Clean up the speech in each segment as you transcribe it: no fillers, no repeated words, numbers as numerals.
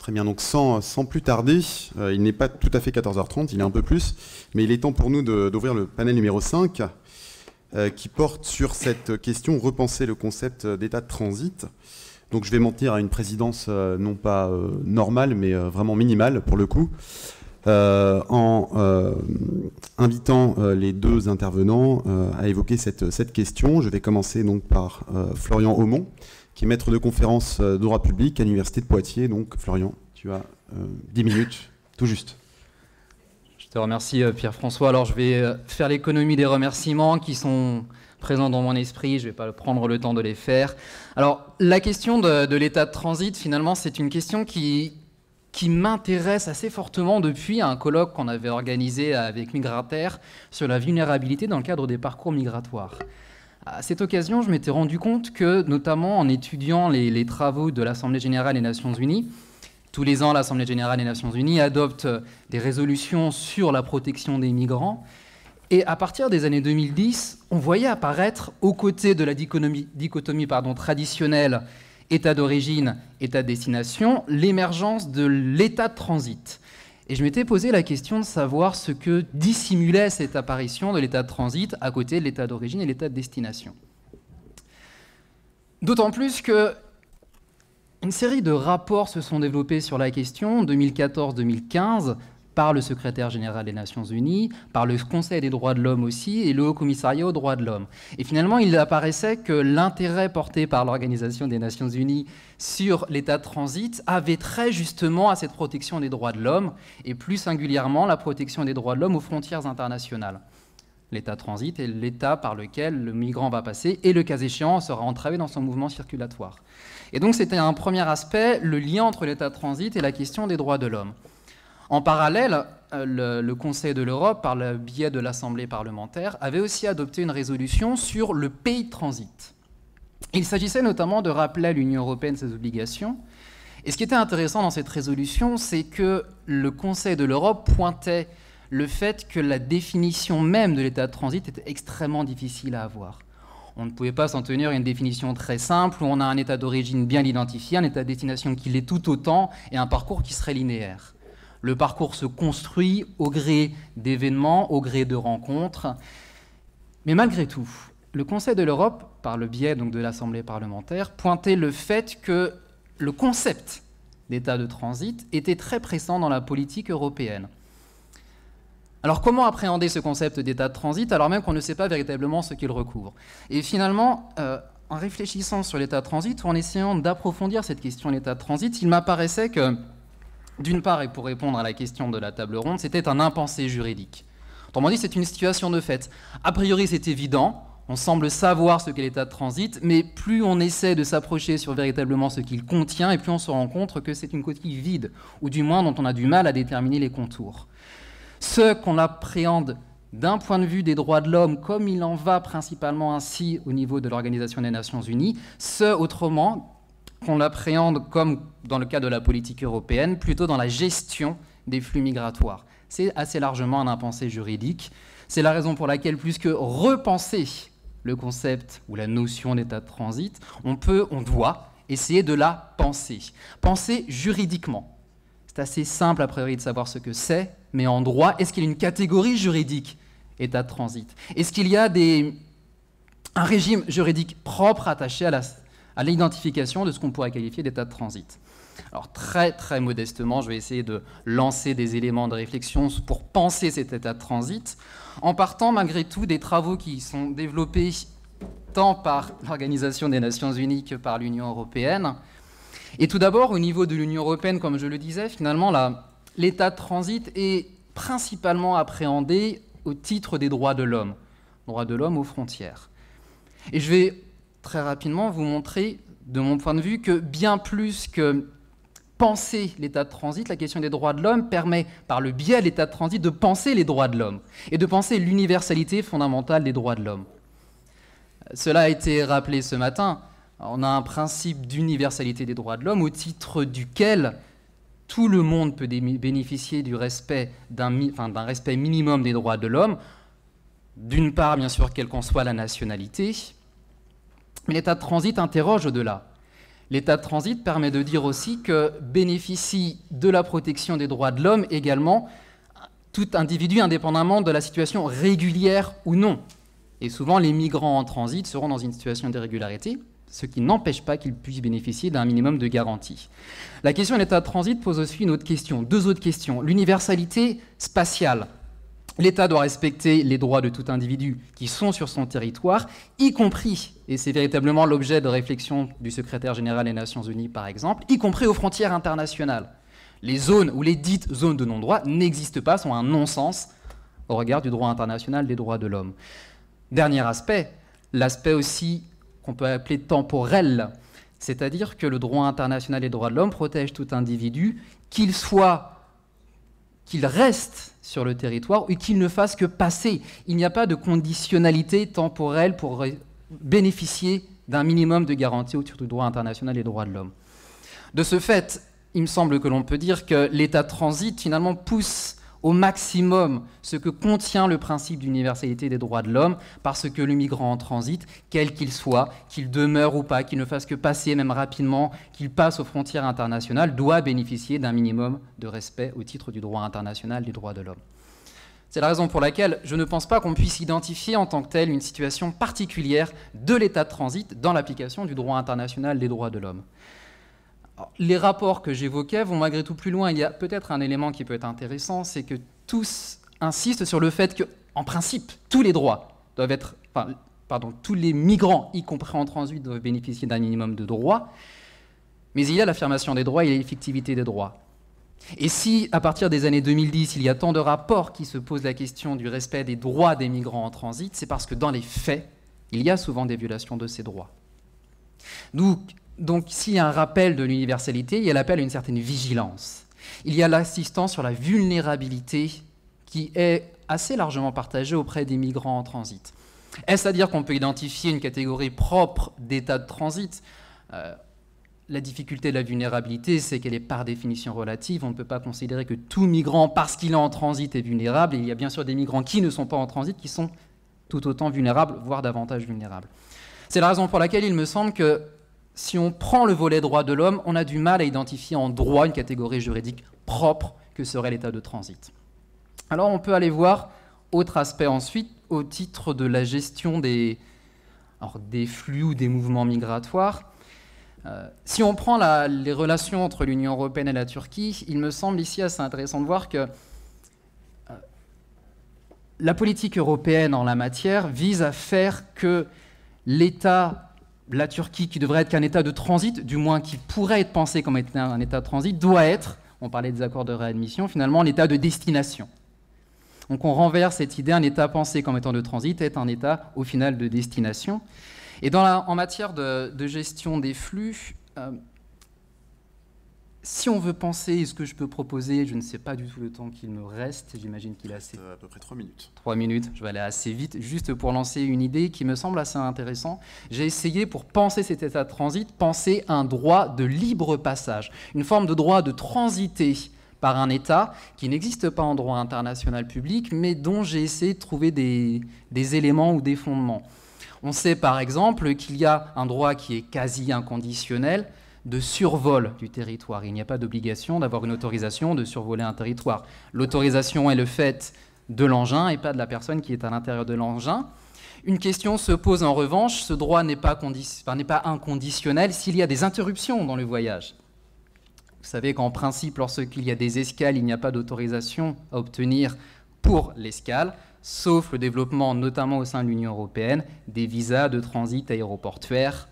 Très bien, donc sans plus tarder, il n'est pas tout à fait 14h30, il est un peu plus, mais il est temps pour nous d'ouvrir le panel numéro 5, qui porte sur cette question, repenser le concept d'état de transit. Donc je vais mentir à une présidence non pas normale, mais vraiment minimale pour le coup, en invitant les deux intervenants à évoquer cette question. Je vais commencer donc par Florian Aumont, qui est maître de conférence de droit public à l'Université de Poitiers. Donc Florian, tu as 10 minutes, tout juste. Je te remercie Pierre-François. Alors je vais faire l'économie des remerciements qui sont présents dans mon esprit, je ne vais pas prendre le temps de les faire. Alors la question de l'état de transit, finalement, c'est une question qui m'intéresse assez fortement depuis un colloque qu'on avait organisé avec Migrataire sur la vulnérabilité dans le cadre des parcours migratoires. À cette occasion, je m'étais rendu compte que, notamment en étudiant les travaux de l'Assemblée générale des Nations unies, tous les ans, l'Assemblée générale des Nations unies adopte des résolutions sur la protection des migrants. Et à partir des années 2010, on voyait apparaître, aux côtés de la dichotomie traditionnelle État d'origine, État de destination, l'émergence de l'état de transit. Et je m'étais posé la question de savoir ce que dissimulait cette apparition de l'état de transit à côté de l'état d'origine et l'état de destination. D'autant plus que une série de rapports se sont développés sur la question, 2014-2015, par le secrétaire général des Nations Unies, par le Conseil des droits de l'homme aussi, et le Haut Commissariat aux droits de l'homme. Et finalement, il apparaissait que l'intérêt porté par l'Organisation des Nations Unies sur l'état de transit avait trait justement à cette protection des droits de l'homme, et plus singulièrement la protection des droits de l'homme aux frontières internationales. L'état de transit est l'état par lequel le migrant va passer, et le cas échéant sera entravé dans son mouvement circulatoire. Et donc c'était un premier aspect, le lien entre l'état de transit et la question des droits de l'homme. En parallèle, le Conseil de l'Europe, par le biais de l'Assemblée parlementaire, avait aussi adopté une résolution sur le pays de transit. Il s'agissait notamment de rappeler à l'Union européenne ses obligations. Et ce qui était intéressant dans cette résolution, c'est que le Conseil de l'Europe pointait le fait que la définition même de l'état de transit était extrêmement difficile à avoir. On ne pouvait pas s'en tenir à une définition très simple où on a un état d'origine bien identifié, un état de destination qui l'est tout autant et un parcours qui serait linéaire. Le parcours se construit au gré d'événements, au gré de rencontres. Mais malgré tout, le Conseil de l'Europe, par le biais donc de l'Assemblée parlementaire, pointait le fait que le concept d'état de transit était très pressant dans la politique européenne. Alors comment appréhender ce concept d'état de transit alors même qu'on ne sait pas véritablement ce qu'il recouvre? Et finalement, en réfléchissant sur l'état de transit, ou en essayant d'approfondir cette question de l'état de transit, il m'apparaissait que, d'une part, et pour répondre à la question de la table ronde, c'était un impensé juridique. Autrement dit, c'est une situation de fait. A priori, c'est évident, on semble savoir ce qu'est l'état de transit, mais plus on essaie de s'approcher sur véritablement ce qu'il contient, et plus on se rend compte que c'est une coquille vide, ou du moins dont on a du mal à déterminer les contours. Ce qu'on appréhende d'un point de vue des droits de l'homme, comme il en va principalement ainsi au niveau de l'Organisation des Nations Unies, ce, autrement, qu'on l'appréhende comme dans le cas de la politique européenne, plutôt dans la gestion des flux migratoires. C'est assez largement un impensé juridique. C'est la raison pour laquelle, plus que repenser le concept ou la notion d'état de transit, on doit essayer de la penser. Penser juridiquement. C'est assez simple a priori de savoir ce que c'est, mais en droit, est-ce qu'il y a une catégorie juridique état de transit? Est-ce qu'il y a un régime juridique propre attaché à l'identification de ce qu'on pourrait qualifier d'état de transit? Alors très très modestement, je vais essayer de lancer des éléments de réflexion pour penser cet état de transit, en partant malgré tout des travaux qui sont développés tant par l'Organisation des Nations Unies que par l'Union européenne. Et tout d'abord, au niveau de l'Union européenne, comme je le disais, finalement, l'état de transit est principalement appréhendé au titre des droits de l'homme aux frontières. Et je vais très rapidement vous montrer, de mon point de vue, que bien plus que penser l'état de transit, la question des droits de l'homme permet, par le biais de l'état de transit, de penser les droits de l'homme et de penser l'universalité fondamentale des droits de l'homme. Cela a été rappelé ce matin. On a un principe d'universalité des droits de l'homme au titre duquel tout le monde peut bénéficier du respect d'un respect minimum des droits de l'homme, d'une part, bien sûr, quelle qu'en soit la nationalité, mais l'état de transit interroge au-delà. L'état de transit permet de dire aussi que bénéficie de la protection des droits de l'homme également tout individu indépendamment de la situation régulière ou non. Et souvent, les migrants en transit seront dans une situation d'irrégularité, ce qui n'empêche pas qu'ils puissent bénéficier d'un minimum de garantie. La question de l'état de transit pose aussi une autre question, deux autres questions. L'universalité spatiale. L'État doit respecter les droits de tout individu qui sont sur son territoire, y compris, et c'est véritablement l'objet de réflexion du secrétaire général des Nations Unies par exemple, y compris aux frontières internationales. Les zones ou les dites zones de non-droit n'existent pas, sont un non-sens au regard du droit international des droits de l'homme. Dernier aspect, l'aspect aussi qu'on peut appeler temporel, c'est-à-dire que le droit international des droits de l'homme protège tout individu, qu'il reste sur le territoire ou qu'il ne fasse que passer. Il n'y a pas de conditionnalité temporelle pour bénéficier d'un minimum de garantie autour du droit international des droits de l'homme. De ce fait, il me semble que l'on peut dire que l'état de transit finalement pousse au maximum ce que contient le principe d'universalité des droits de l'homme, parce que le migrant en transit, quel qu'il soit, qu'il demeure ou pas, qu'il ne fasse que passer même rapidement, qu'il passe aux frontières internationales, doit bénéficier d'un minimum de respect au titre du droit international des droits de l'homme. C'est la raison pour laquelle je ne pense pas qu'on puisse identifier en tant que tel une situation particulière de l'état de transit dans l'application du droit international des droits de l'homme. Les rapports que j'évoquais vont malgré tout plus loin. Il y a peut-être un élément qui peut être intéressant, c'est que tous insistent sur le fait que, en principe, tous les droits doivent être, tous les migrants, y compris en transit, doivent bénéficier d'un minimum de droits. Mais il y a l'affirmation des droits et l'effectivité des droits. Et si, à partir des années 2010, il y a tant de rapports qui se posent la question du respect des droits des migrants en transit, c'est parce que dans les faits, il y a souvent des violations de ces droits. Donc, s'il y a un rappel de l'universalité, il y a l'appel à une certaine vigilance. Il y a l'assistance sur la vulnérabilité qui est assez largement partagée auprès des migrants en transit. Est-ce à dire qu'on peut identifier une catégorie propre d'état de transit ? La difficulté de la vulnérabilité, c'est qu'elle est par définition relative. On ne peut pas considérer que tout migrant, parce qu'il est en transit, est vulnérable. Et il y a bien sûr des migrants qui ne sont pas en transit, qui sont tout autant vulnérables, voire davantage vulnérables. C'est la raison pour laquelle il me semble que si on prend le volet droits de l'homme, on a du mal à identifier en droit une catégorie juridique propre que serait l'état de transit. Alors on peut aller voir autre aspect ensuite au titre de la gestion des flux ou des mouvements migratoires. Si on prend les relations entre l'Union européenne et la Turquie, il me semble ici assez intéressant de voir que la politique européenne en la matière vise à faire que la Turquie, qui devrait être qu'un état de transit, du moins qui pourrait être pensé comme un état de transit, doit être, on parlait des accords de réadmission, finalement un état de destination. Donc on renverse cette idée, un état pensé comme étant de transit est un état au final de destination. Et en matière de gestion des flux, si on veut penser, ce que je peux proposer, je ne sais pas du tout le temps qu'il me reste, j'imagine qu'il est assez... à peu près 3 minutes. 3 minutes, je vais aller assez vite, juste pour lancer une idée qui me semble assez intéressante. J'ai essayé, pour penser cet état de transit, penser un droit de libre passage, une forme de droit de transiter par un État qui n'existe pas en droit international public, mais dont j'ai essayé de trouver des éléments ou des fondements. On sait par exemple qu'il y a un droit qui est quasi inconditionnel, de survol du territoire. Il n'y a pas d'obligation d'avoir une autorisation de survoler un territoire. L'autorisation est le fait de l'engin et pas de la personne qui est à l'intérieur de l'engin. Une question se pose en revanche, ce droit n'est pas inconditionnel s'il y a des interruptions dans le voyage. Vous savez qu'en principe, lorsqu'il y a des escales, il n'y a pas d'autorisation à obtenir pour l'escale, sauf le développement, notamment au sein de l'Union européenne, des visas de transit aéroportuaire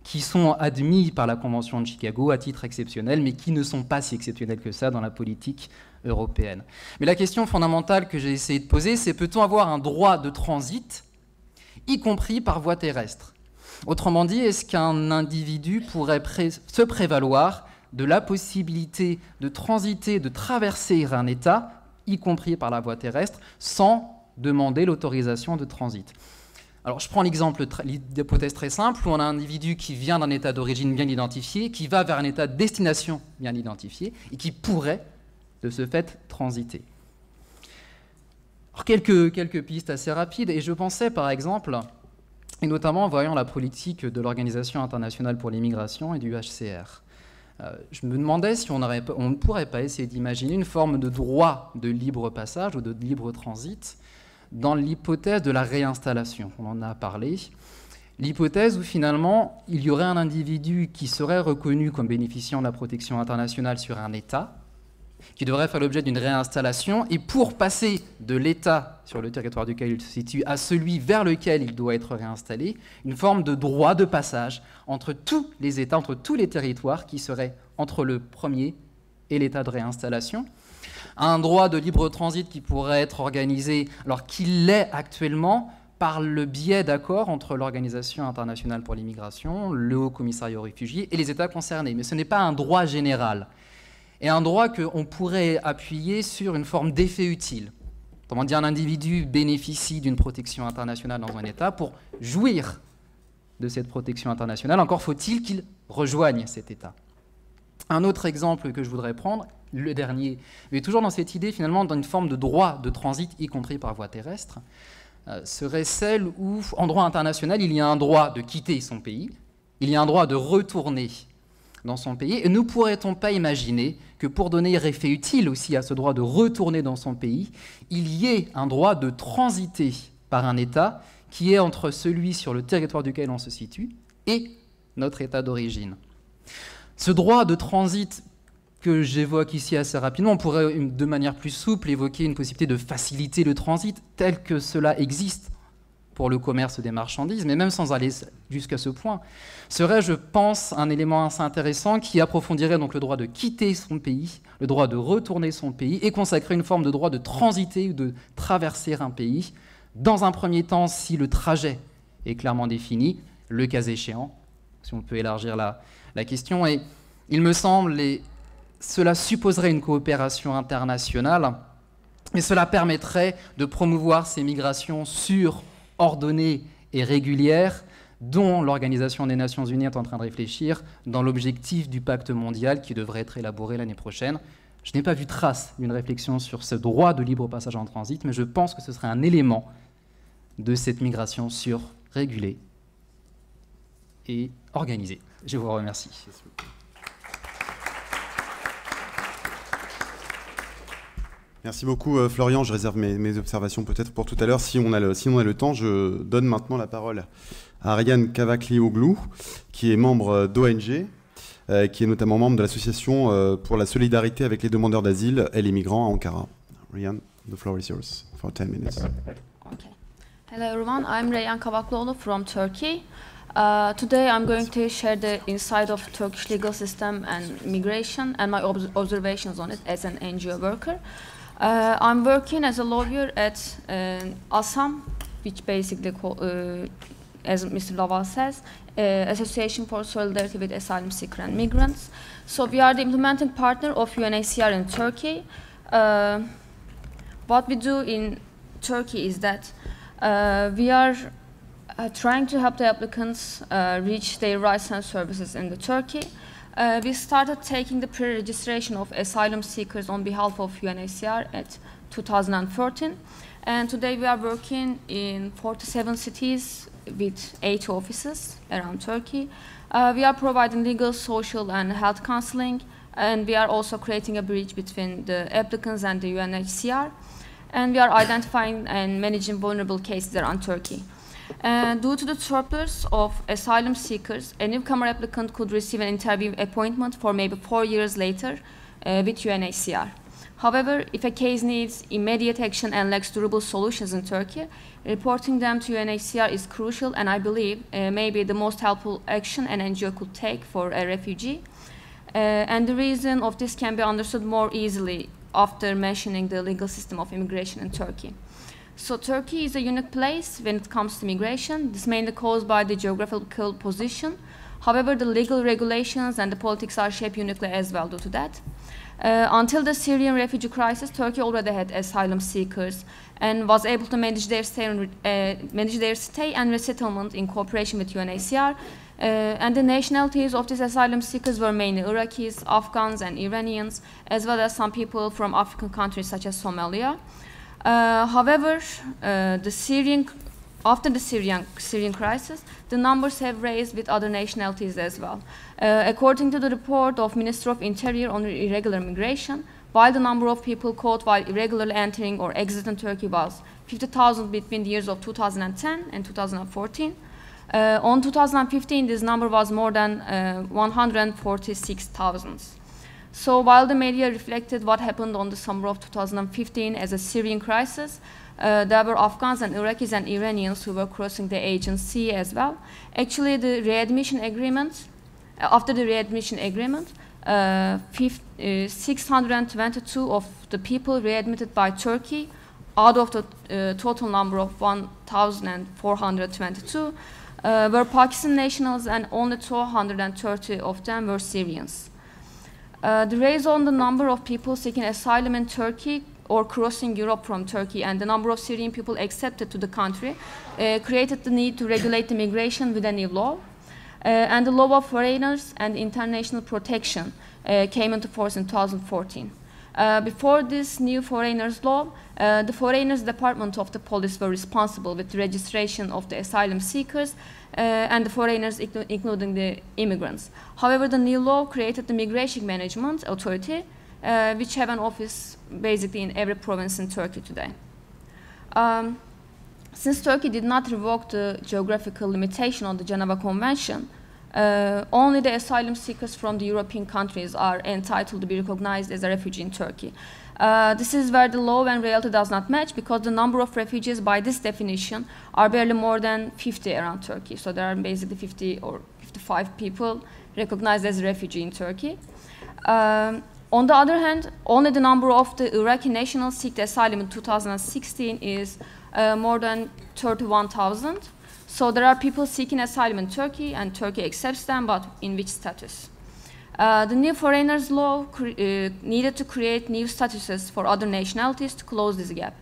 qui sont admis par la Convention de Chicago à titre exceptionnel, mais qui ne sont pas si exceptionnels que ça dans la politique européenne. Mais la question fondamentale que j'ai essayé de poser, c'est peut-on avoir un droit de transit, y compris par voie terrestre ? Autrement dit, est-ce qu'un individu pourrait se prévaloir de la possibilité de transiter, de traverser un État, y compris par la voie terrestre, sans demander l'autorisation de transit ? Alors, je prends l'hypothèse très simple où on a un individu qui vient d'un état d'origine bien identifié, qui va vers un état de destination bien identifié et qui pourrait, de ce fait, transiter. Alors, quelques pistes assez rapides. Et je pensais, par exemple, et notamment en voyant la politique de l'Organisation internationale pour les migrations et du HCR. Je me demandais si on ne pourrait pas essayer d'imaginer une forme de droit de libre passage ou de libre transit dans l'hypothèse de la réinstallation. On en a parlé. L'hypothèse où finalement il y aurait un individu qui serait reconnu comme bénéficiant de la protection internationale sur un État, qui devrait faire l'objet d'une réinstallation, et pour passer de l'État sur le territoire duquel il se situe à celui vers lequel il doit être réinstallé, une forme de droit de passage entre tous les États, entre tous les territoires qui seraient entre le premier et l'État de réinstallation. Un droit de libre transit qui pourrait être organisé, alors qu'il l'est actuellement, par le biais d'accords entre l'Organisation internationale pour l'immigration, le Haut Commissariat aux réfugiés et les États concernés. Mais ce n'est pas un droit général. Et un droit qu'on pourrait appuyer sur une forme d'effet utile. Autrement dit, un individu bénéficie d'une protection internationale dans un État pour jouir de cette protection internationale. Encore faut-il qu'il rejoigne cet État. Un autre exemple que je voudrais prendre, le dernier, mais toujours dans cette idée finalement d'une forme de droit de transit, y compris par voie terrestre, serait celle où, en droit international, il y a un droit de quitter son pays, il y a un droit de retourner dans son pays, et ne pourrait-on pas imaginer que pour donner effet utile aussi à ce droit de retourner dans son pays, il y ait un droit de transiter par un État qui est entre celui sur le territoire duquel on se situe et notre État d'origine. Ce droit de transit que j'évoque ici assez rapidement, on pourrait de manière plus souple évoquer une possibilité de faciliter le transit tel que cela existe pour le commerce des marchandises, mais même sans aller jusqu'à ce point, serait, je pense, un élément assez intéressant qui approfondirait donc le droit de quitter son pays, le droit de retourner son pays, et consacrer une forme de droit de transiter ou de traverser un pays, dans un premier temps, si le trajet est clairement défini, le cas échéant, si on peut élargir la question. Et il me semble, cela supposerait une coopération internationale, et cela permettrait de promouvoir ces migrations sûres, ordonnée et régulière dont l'Organisation des Nations Unies est en train de réfléchir dans l'objectif du pacte mondial qui devrait être élaboré l'année prochaine. Je n'ai pas vu trace d'une réflexion sur ce droit de libre passage en transit, mais je pense que ce serait un élément de cette migration sûre, régulée et organisée. Je vous remercie. Merci beaucoup Florian, je réserve mes observations peut-être pour tout à l'heure. Si on a le temps, je donne maintenant la parole à Ariane Cavaclioglou, qui est membre d'ONG, qui est notamment membre de l'association pour la solidarité avec les demandeurs d'asile et les migrants à Ankara. Ariane, the floor is yours for 10 minutes. Okay. Hello everyone, I'm Reyhan Cavaclioğlu from Turkey. Today I'm going to share the insight of Turkish legal system and migration and my observations on it as an NGO worker. I'm working as a lawyer at ASAM, which basically, as Mr. Lawal says, Association for Solidarity with Asylum Seekers and Migrants. So we are the implementing partner of UNHCR in Turkey. What we do in Turkey is that we are trying to help the applicants reach their rights and services in Turkey. We started taking the pre-registration of asylum seekers on behalf of UNHCR at 2014, and today we are working in 47 cities with 80 offices around Turkey. We are providing legal, social, and health counseling, and we are also creating a bridge between the applicants and the UNHCR, and we are identifying and managing vulnerable cases around Turkey. Due to the surplus of asylum seekers, a newcomer applicant could receive an interview appointment for maybe 4 years later with UNHCR. However, if a case needs immediate action and lacks durable solutions in Turkey, reporting them to UNHCR is crucial, and I believe maybe the most helpful action an NGO could take for a refugee. And the reason of this can be understood more easily after mentioning the legal system of immigration in Turkey. So Turkey is a unique place when it comes to migration. This is mainly caused by the geographical position. However, the legal regulations and the politics are shaped uniquely as well due to that. Until the Syrian refugee crisis, Turkey already had asylum seekers and was able to manage their stay and resettlement in cooperation with UNHCR. And the nationalities of these asylum seekers were mainly Iraqis, Afghans, and Iranians, as well as some people from African countries such as Somalia. However, the Syrian after the Syrian crisis, the numbers have raised with other nationalities as well. According to the report of Ministry of Interior on irregular migration, while the number of people caught while irregularly entering or exiting Turkey was 50,000 between the years of 2010 and 2014, on 2015 this number was more than 146,000. So while the media reflected what happened on the summer of 2015 as a Syrian crisis, there were Afghans and Iraqis and Iranians who were crossing the Aegean Sea as well. Actually, the readmission agreement, after the readmission agreement, 622 of the people readmitted by Turkey out of the total number of 1,422 were Pakistan nationals, and only 230 of them were Syrians. The rise on the number of people seeking asylum in Turkey or crossing Europe from Turkey and the number of Syrian people accepted to the country created the need to regulate the migration with a new law. And the law of foreigners and international protection came into force in 2014. Before this new foreigners law, the foreigners department of the police were responsible with the registration of the asylum seekers and the foreigners, including the immigrants. However, the new law created the Migration Management Authority, which have an office basically in every province in Turkey today. Since Turkey did not revoke the geographical limitation on the Geneva Convention, only the asylum seekers from the European countries are entitled to be recognized as a refugee in Turkey. This is where the law and reality does not match, because the number of refugees by this definition are barely more than 50 around Turkey. So there are basically 50 or 55 people recognized as a refugee in Turkey. On the other hand, only the number of the Iraqi nationals seek asylum in 2016 is more than 31,000. So there are people seeking asylum in Turkey, and Turkey accepts them, but in which status? The new foreigners law needed to create new statuses for other nationalities to close this gap.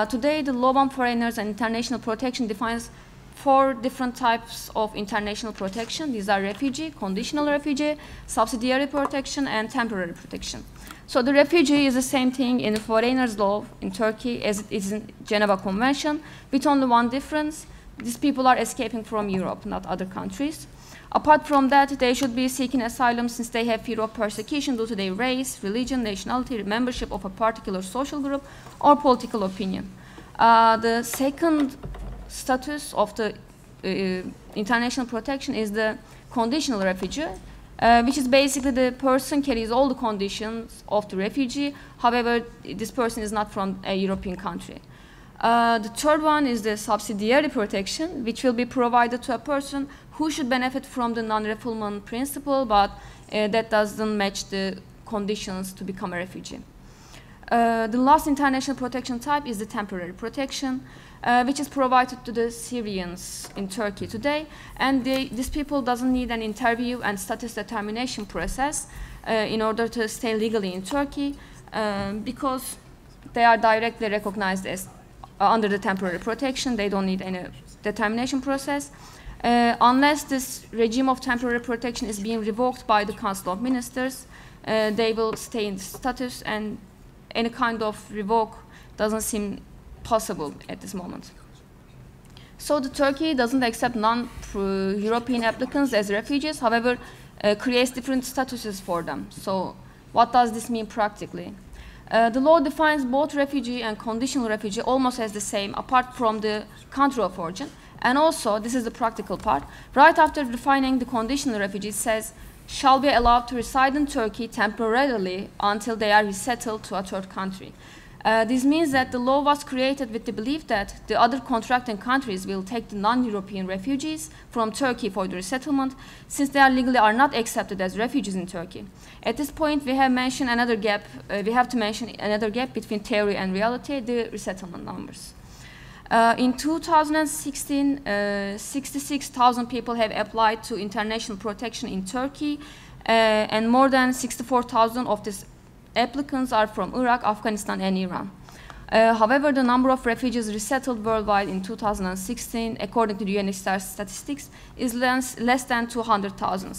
Today, the law on foreigners and international protection defines 4 different types of international protection. These are refugee, conditional refugee, subsidiary protection, and temporary protection. So the refugee is the same thing in the foreigners law in Turkey as it is in Geneva Convention, with only one difference. These people are escaping from Europe, not other countries. Apart from that, they should be seeking asylum since they have fear of persecution due to their race, religion, nationality, membership of a particular social group, or political opinion. The second status of the international protection is the conditional refugee, which is basically the person carries all the conditions of the refugee. However, this person is not from a European country. The third one is the subsidiary protection, which will be provided to a person who should benefit from the non-refoulement principle, but that doesn't match the conditions to become a refugee. The last international protection type is the temporary protection, which is provided to the Syrians in Turkey today. And these people doesn't need an interview and status determination process in order to stay legally in Turkey, because they are directly recognized as under the temporary protection. They don't need any determination process. Unless this regime of temporary protection is being revoked by the Council of Ministers, they will stay in status, and any kind of revoke doesn't seem possible at this moment. So the Turkey doesn't accept non-European applicants as refugees, however, creates different statuses for them. So what does this mean practically? The law defines both refugee and conditional refugee almost as the same, apart from the country of origin. And also, this is the practical part, right after defining the conditional refugee, it says, shall be allowed to reside in Turkey temporarily until they are resettled to a third country. This means that the law was created with the belief that the other contracting countries will take the non-European refugees from Turkey for the resettlement, since they are legally not accepted as refugees in Turkey. At this point, we have mentioned another gap. We have to mention another gap between theory and reality: the resettlement numbers. In 2016, 66,000 people have applied to international protection in Turkey, and more than 64,000 of these applicants are from Iraq, Afghanistan, and Iran. However, the number of refugees resettled worldwide in 2016, according to the UNHCR statistics, is less than 200,000.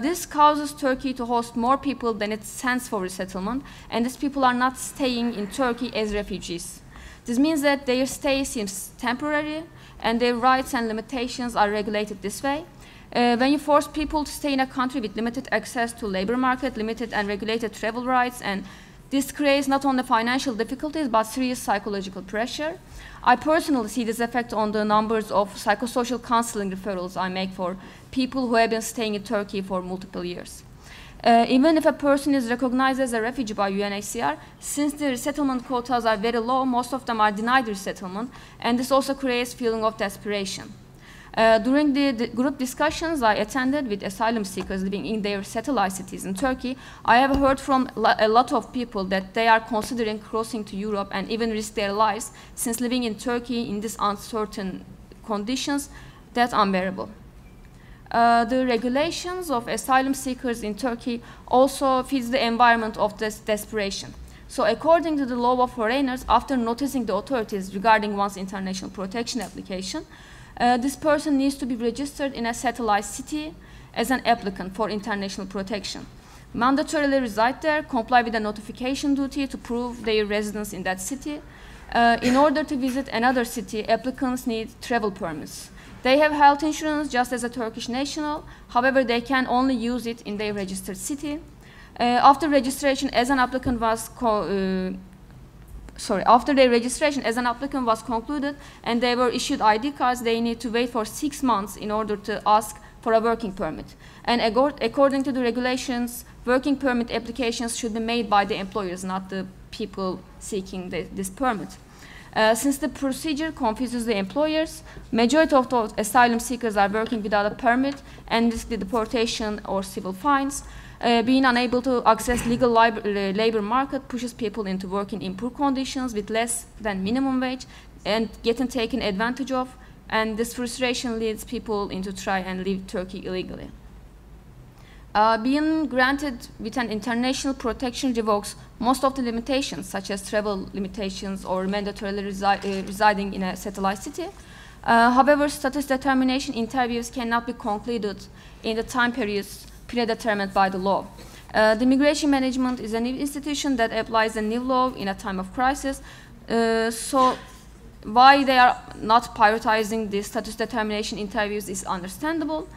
This causes Turkey to host more people than it sends for resettlement, and these people are not staying in Turkey as refugees. This means that their stay seems temporary and their rights and limitations are regulated this way. When you force people to stay in a country with limited access to labor market, limited and regulated travel rights, and this creates not only financial difficulties but serious psychological pressure. I personally see this effect on the numbers of psychosocial counseling referrals I make for people who have been staying in Turkey for multiple years. Even if a person is recognized as a refugee by UNHCR, since the resettlement quotas are very low, most of them are denied resettlement, and this also creates a feeling of desperation. During the group discussions I attended with asylum seekers living in their satellite cities in Turkey, I have heard from a lot of people that they are considering crossing to Europe and even risk their lives, since living in Turkey in these uncertain conditions, that's unbearable. The regulations of asylum seekers in Turkey also feeds the environment of this desperation. So according to the law of foreigners, after noticing the authorities regarding one's international protection application, this person needs to be registered in a satellite city as an applicant for international protection. Mandatorily reside there, comply with a notification duty to prove their residence in that city. In order to visit another city, applicants need travel permits. They have health insurance just as a Turkish national, however, they can only use it in their registered city. After registration as an applicant was after their registration as an applicant was concluded and they were issued ID cards, they need to wait for 6 months in order to ask for a working permit. And according to the regulations, working permit applications should be made by the employers, not the people seeking this permit. Since the procedure confuses the employers, majority of those asylum seekers are working without a permit and risk the deportation or civil fines. Being unable to access legal labor market pushes people into working in poor conditions with less than minimum wage and getting taken advantage of, and this frustration leads people into try and leave Turkey illegally. Being granted with an international protection revokes most of the limitations, such as travel limitations or mandatorily residing in a satellite city. However, status determination interviews cannot be concluded in the time periods predetermined by the law. The Immigration Management is a new institution that applies a new law in a time of crisis. So why they are not prioritizing the status determination interviews is understandable.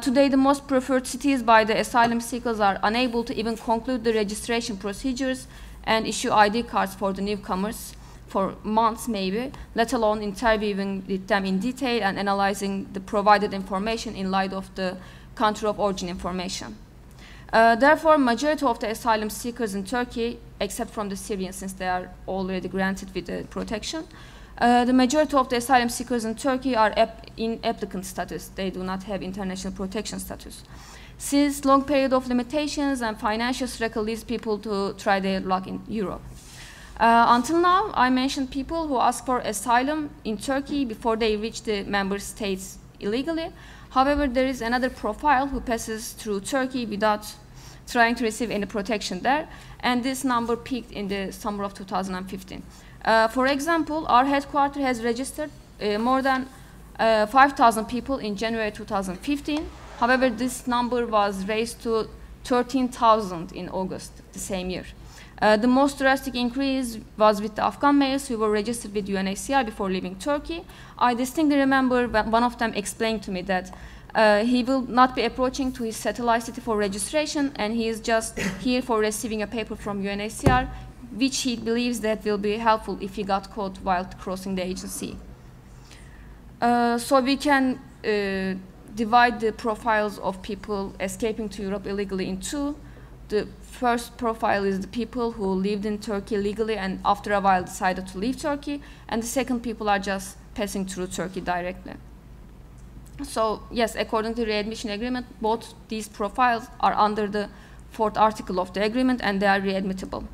Today, the most preferred cities by the asylum seekers are unable to even conclude the registration procedures and issue ID cards for the newcomers for months maybe, let alone interviewing with them in detail and analyzing the provided information in light of the country of origin information. Therefore, majority of the asylum seekers in Turkey, except from the Syrians since they are already granted with the protection, the majority of the asylum seekers in Turkey are in applicant status. They do not have international protection status. Since long period of limitations and financial struggle leads people to try their luck in Europe. Until now, I mentioned people who ask for asylum in Turkey before they reach the member states illegally. However, there is another profile who passes through Turkey without trying to receive any protection there, and this number peaked in the summer of 2015. For example, our headquarters has registered more than 5,000 people in January 2015. However, this number was raised to 13,000 in August the same year. The most drastic increase was with the Afghan males who were registered with UNHCR before leaving Turkey. I distinctly remember one of them explained to me that he will not be approaching to his satellite city for registration, and he is just here for receiving a paper from UNHCR, which he believes that will be helpful if he got caught while crossing the agency. So we can divide the profiles of people escaping to Europe illegally in two. The first profile is the people who lived in Turkey legally and after a while decided to leave Turkey, and the second people are just passing through Turkey directly. So yes, according to the readmission agreement, both these profiles are under the 4th article of the agreement and they are readmittable.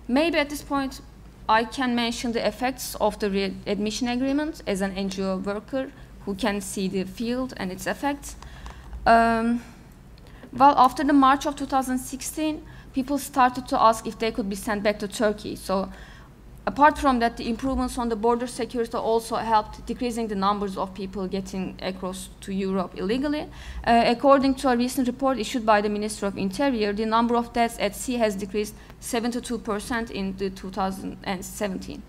Maybe at this point I can mention the effects of the readmission agreement as an NGO worker who can see the field and its effects. Well, after the March of 2016, people started to ask if they could be sent back to Turkey. So Apart from that, the improvements on the border security also helped decreasing the numbers of people getting across to Europe illegally. According to a recent report issued by the Ministry of Interior, the number of deaths at sea has decreased 72% in 2017.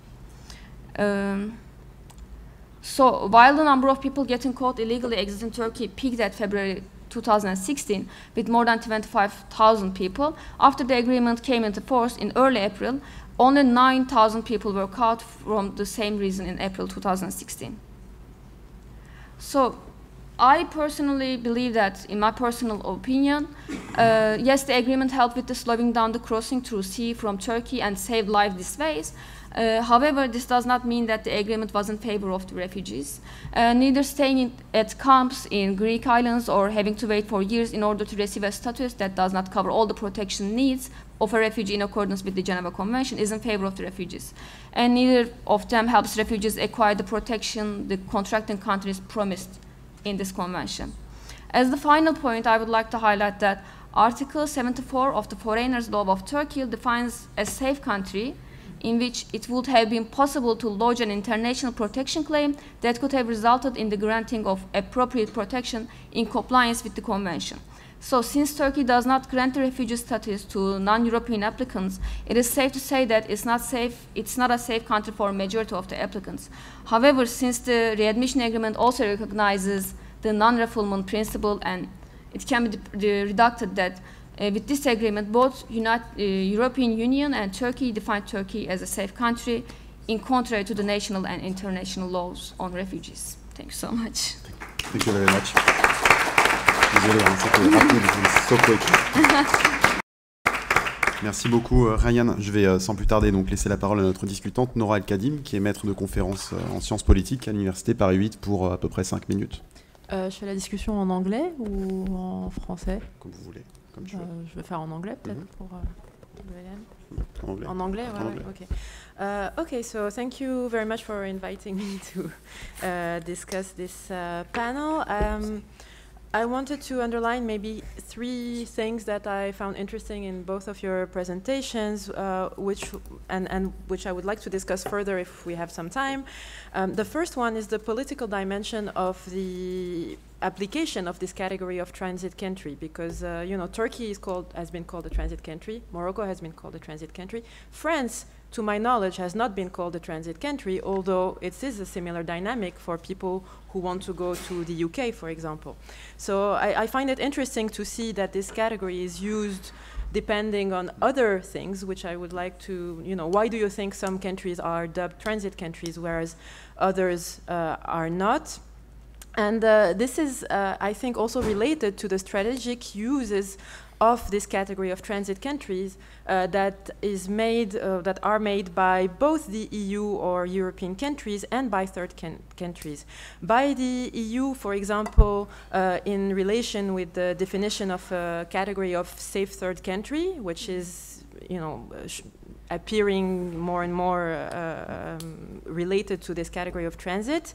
So while the number of people getting caught illegally exiting Turkey peaked at February 2016 with more than 25,000 people, after the agreement came into force in early April, only 9,000 people were caught from the same reason in April 2016. So I personally believe that, in my personal opinion, yes, the agreement helped with the slowing down the crossing through sea from Turkey and saved lives this ways. However, this does not mean that the agreement was in favor of the refugees. Neither staying at camps in Greek islands or having to wait for years in order to receive a status that does not cover all the protection needs of a refugee in accordance with the Geneva Convention is in favor of the refugees. And neither of them helps refugees acquire the protection the contracting countries promised in this convention. As the final point, I would like to highlight that Article 74 of the Foreigners' Law of Turkey defines a safe country in which it would have been possible to lodge an international protection claim that could have resulted in the granting of appropriate protection in compliance with the convention. So since Turkey does not grant the refugee status to non-European applicants, it is safe to say that it's not a safe country for a majority of the applicants. However, since the readmission agreement also recognizes the non-refoulement principle, and it can be deducted that with this agreement, both European Union and Turkey define Turkey as a safe country, in contrary to the national and international laws on refugees. Thank you so much. Thank you very much. Désolé, hein, c'était rapide, so quick. Merci beaucoup, Ryan. Je vais sans plus tarder donc laisser la parole à notre discutante Nora El-Kadim, qui est maître de conférence en sciences politiques à l'Université Paris 8 pour à peu près 5 minutes. Je fais la discussion en anglais ou en français? Comme vous voulez. Comme tu veux. Je vais faire en anglais peut-être pour En anglais. En anglais, ouais, anglais. Okay. Okay, so thank you very much for inviting me to discuss this panel. I wanted to underline maybe 3 things that I found interesting in both of your presentations, which I would like to discuss further if we have some time. The first one is the political dimension of the application of this category of transit country, because Turkey has been called a transit country, Morocco has been called a transit country, France, to my knowledge, has not been called a transit country, although it is a similar dynamic for people who want to go to the UK, for example. So I find it interesting to see that this category is used depending on other things, which I would like to, why do you think some countries are dubbed transit countries, whereas others are not? And this is, I think, also related to the strategic uses of this category of transit countries that are made by both the EU or European countries and by third countries. By the EU, for example, in relation with the definition of a category of safe third country, which is, appearing more and more related to this category of transit,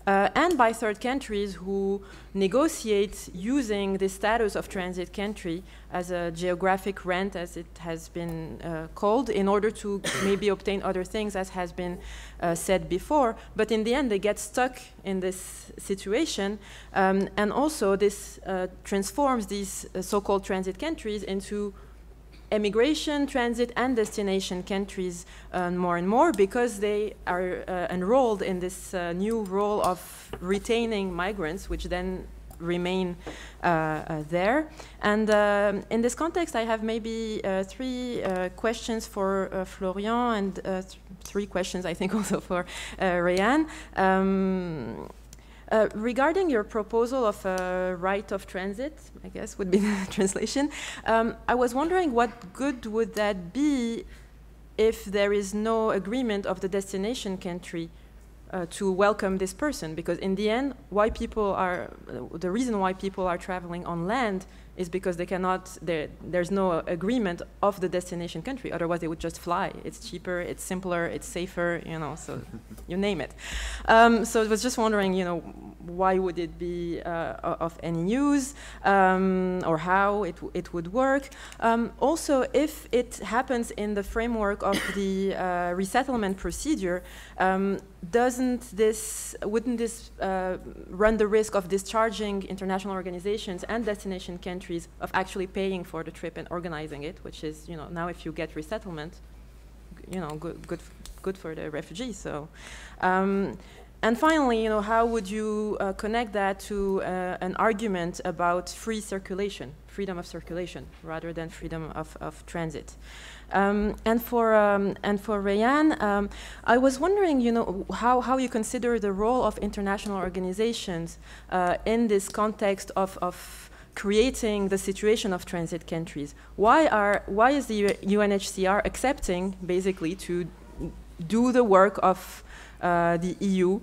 and by third countries who negotiate using the status of transit country as a geographic rent, as it has been called, in order to maybe obtain other things, as has been said before. But in the end, they get stuck in this situation, and also this transforms these so-called transit countries into emigration, transit, and destination countries more and more, because they are enrolled in this new role of retaining migrants, which then remain there. And in this context, I have maybe 3 questions for Florian, and 3 questions, I think, also for Rayan. Regarding your proposal of a right of transit, I guess would be the translation, I was wondering what good would that be if there is no agreement of the destination country to welcome this person, because in the end, the reason why people are traveling on land is because they cannot, there's no agreement of the destination country. Otherwise, they would just fly. It's cheaper, it's simpler, it's safer, so you name it. So I was just wondering, why would it be of any use, or how it would work. Also, if it happens in the framework of the resettlement procedure, wouldn't this run the risk of discharging international organizations and destination countries of actually paying for the trip and organizing it, which is, now if you get resettlement, good for the refugees. So, and finally, how would you connect that to an argument about free circulation, freedom of circulation, rather than freedom of transit? And for Rayan, I was wondering, how you consider the role of international organizations in this context of creating the situation of transit countries. Why is the UNHCR accepting basically to do the work of the EU?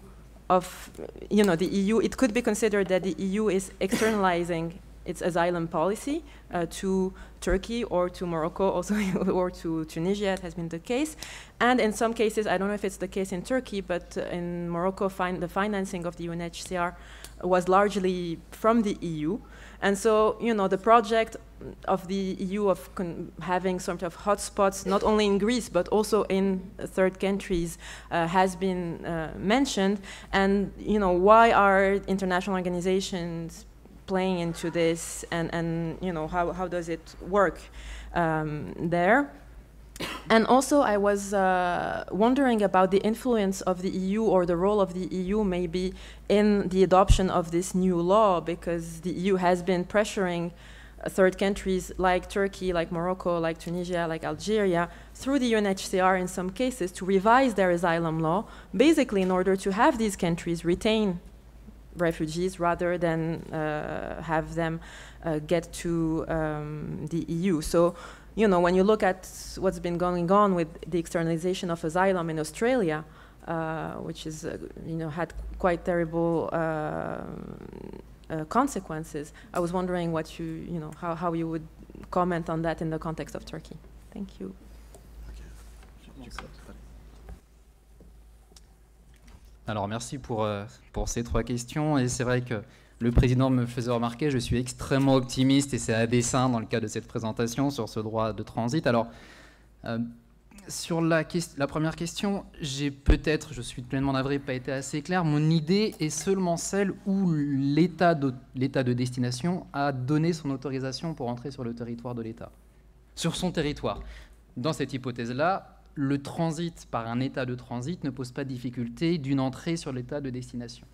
The EU, it could be considered that the EU is externalizing its asylum policy to Turkey or to Morocco, also or to Tunisia. It has been the case, and in some cases, I don't know if it's the case in Turkey, but in Morocco, the financing of the UNHCR was largely from the EU, and so the project of the EU of having sort of hotspots, not only in Greece but also in third countries, has been mentioned. And why are international organizations playing into this, and how does it work there? And also, I was wondering about the influence of the EU, or the role of the EU maybe in the adoption of this new law, because the EU has been pressuring third countries like Turkey, like Morocco, like Tunisia, like Algeria, through the UNHCR in some cases, to revise their asylum law, basically in order to have these countries retain refugees rather than have them get to the EU. So, when you look at what's been going on with the externalization of asylum in Australia, which is, had quite terrible consequences, I was wondering what how you would comment on that in the context of Turkey. Thank you. Alors merci pour ces 3 questions, et c'est vrai que le président me faisait remarquer, je suis extrêmement optimiste, et c'est à dessein dans le cadre de cette présentation sur ce droit de transit. Alors sur la première question, je suis pleinement navré, pas été assez clair. Mon idée est seulement celle où l'État de destination a donné son autorisation pour entrer sur le territoire de l'État, sur son territoire. Dans cette hypothèse-là, le transit par un État de transit ne pose pas de difficulté d'une entrée sur l'État de destination.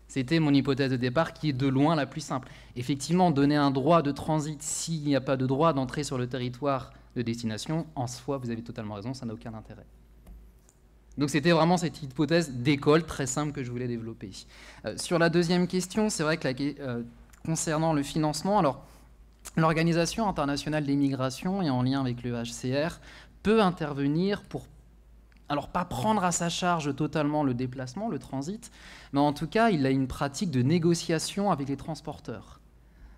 C'était mon hypothèse de départ, qui est de loin la plus simple. Effectivement, donner un droit de transit s'il n'y a pas de droit d'entrée sur le territoire de destination, en soi, vous avez totalement raison, ça n'a aucun intérêt. Donc c'était vraiment cette hypothèse d'école très simple que je voulais développer. Sur la deuxième question, c'est vrai que concernant le financement, alors l'Organisation internationale des migrations, et en lien avec le HCR, peut intervenir pour, alors pas prendre à sa charge totalement le déplacement, le transit, mais en tout cas, il a une pratique de négociation avec les transporteurs,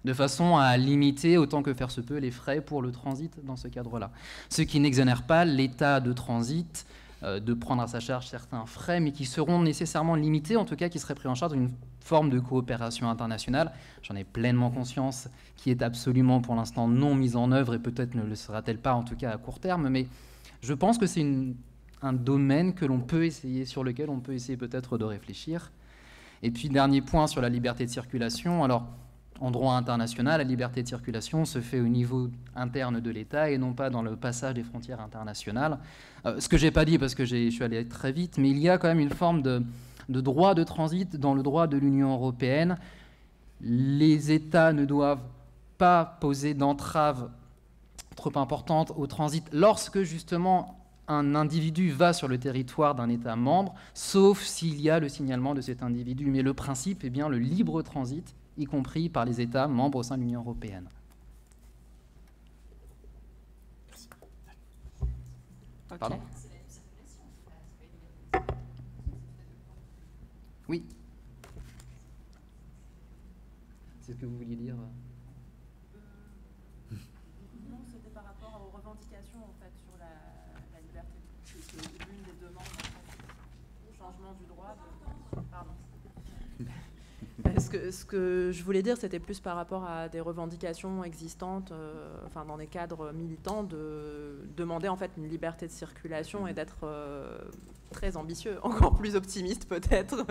de façon à limiter autant que faire se peut les frais pour le transit dans ce cadre-là. Ce qui n'exonère pas l'État de transit de prendre à sa charge certains frais, mais qui seront nécessairement limités, en tout cas qui seraient pris en charge d'une forme de coopération internationale. J'en ai pleinement conscience, qui est absolument pour l'instant non mise en œuvre, et peut-être ne le sera-t-elle pas, en tout cas à court terme, mais je pense que c'est un domaine que l'on peut essayer, sur lequel on peut essayer peut-être de réfléchir. Et puis, dernier point sur la liberté de circulation. Alors, en droit international, la liberté de circulation se fait au niveau interne de l'État et non pas dans le passage des frontières internationales. Ce que je n'ai pas dit parce que je suis allé très vite, mais il y a quand même une forme de droit de transit dans le droit de l'Union européenne. Les États ne doivent pas poser d'entraves trop importantes au transit lorsque, justement, un individu va sur le territoire d'un État membre, sauf s'il y a le signalement de cet individu. Mais le principe est bien le libre transit, y compris par les États membres au sein de l'Union européenne. Okay. Pardon ? Oui. C'est ce que vous vouliez dire? Non, c'était par rapport aux revendications en fait sur la liberté. C'est l'une des demandes au changement du droit. Pardon. Ce que je voulais dire, c'était plus par rapport à des revendications existantes, enfin dans des cadres militants, de demander en fait une liberté de circulation et d'être très ambitieux, encore plus optimiste peut-être.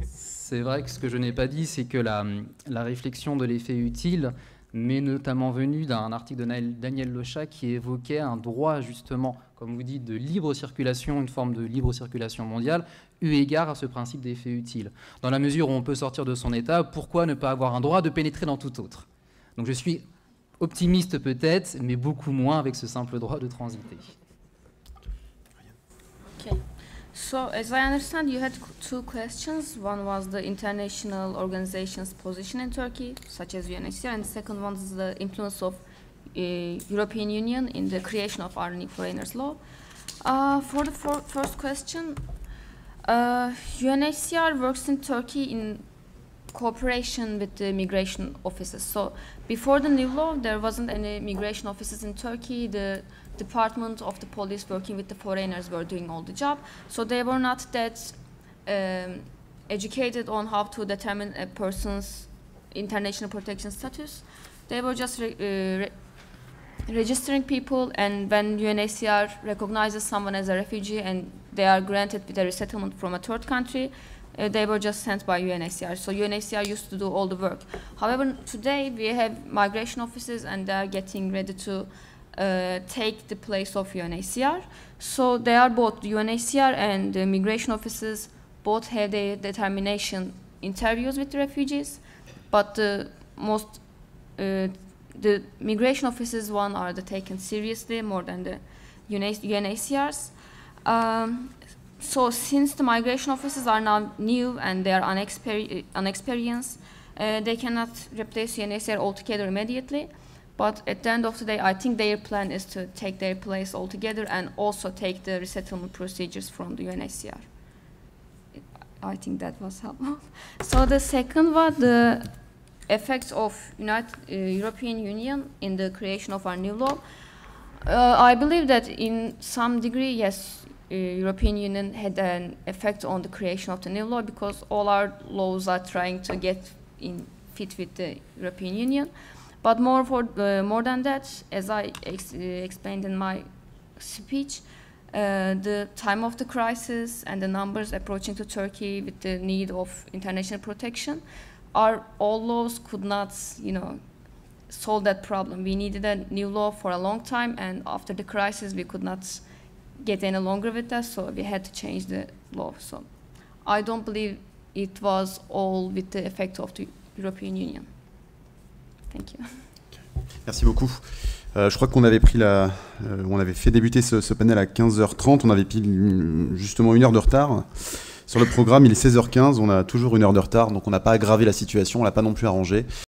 C'est vrai que ce que je n'ai pas dit, c'est que la réflexion de l'effet utile m'est notamment venue d'un article de Daniel Lechat qui évoquait un droit, justement, comme vous dites, de libre circulation, une forme de libre circulation mondiale, eu égard à ce principe d'effet utile. Dans la mesure où on peut sortir de son état, pourquoi ne pas avoir un droit de pénétrer dans tout autre? Donc je suis optimiste peut-être, mais beaucoup moins avec ce simple droit de transiter. Okay. So, as I understand, you had two questions. One was the international organizations' position in Turkey, such as UNHCR, and the second one is the influence of European Union in the creation of our foreigners law. For the first question, UNHCR works in Turkey in cooperation with the migration offices. So before the new law, there wasn't any migration offices in Turkey. The Department of the Police working with the foreigners were doing all the job. So they were not that educated on how to determine a person's international protection status. They were just registering people, and when UNHCR recognizes someone as a refugee and they are granted with a resettlement from a third country, they were just sent by UNHCR. So UNHCR used to do all the work. However, today we have migration offices and they are getting ready to take the place of UNHCR. So they are both, UNHCR and the migration offices both have their determination interviews with the refugees, but the migration offices one are taken seriously more than the UNHCR's. So since the migration offices are now new and they are unexperienced, they cannot replace UNHCR altogether immediately. But at the end of the day, I think their plan is to take their place altogether and also take the resettlement procedures from the UNHCR. I think that was helpful. So the second one, the effects of European Union in the creation of our new law. I believe that in some degree, yes, European Union had an effect on the creation of the new law because all our laws are trying to get in fit with the European Union. But more than that, as I explained in my speech, the time of the crisis and the numbers approaching to Turkey with the need of international protection, all laws could not, solve that problem. We needed a new law for a long time, and after the crisis, we could not get any longer with that, so we had to change the law. So I don't believe it was all with the effect of the European Union. Thank you. Merci beaucoup. Je crois qu'on avait on avait fait débuter ce panel à 15h30. On avait justement 1 heure de retard. Sur le programme, il est 16h15. On a toujours 1 heure de retard, donc on n'a pas aggravé la situation, on l'a pas non plus arrangé.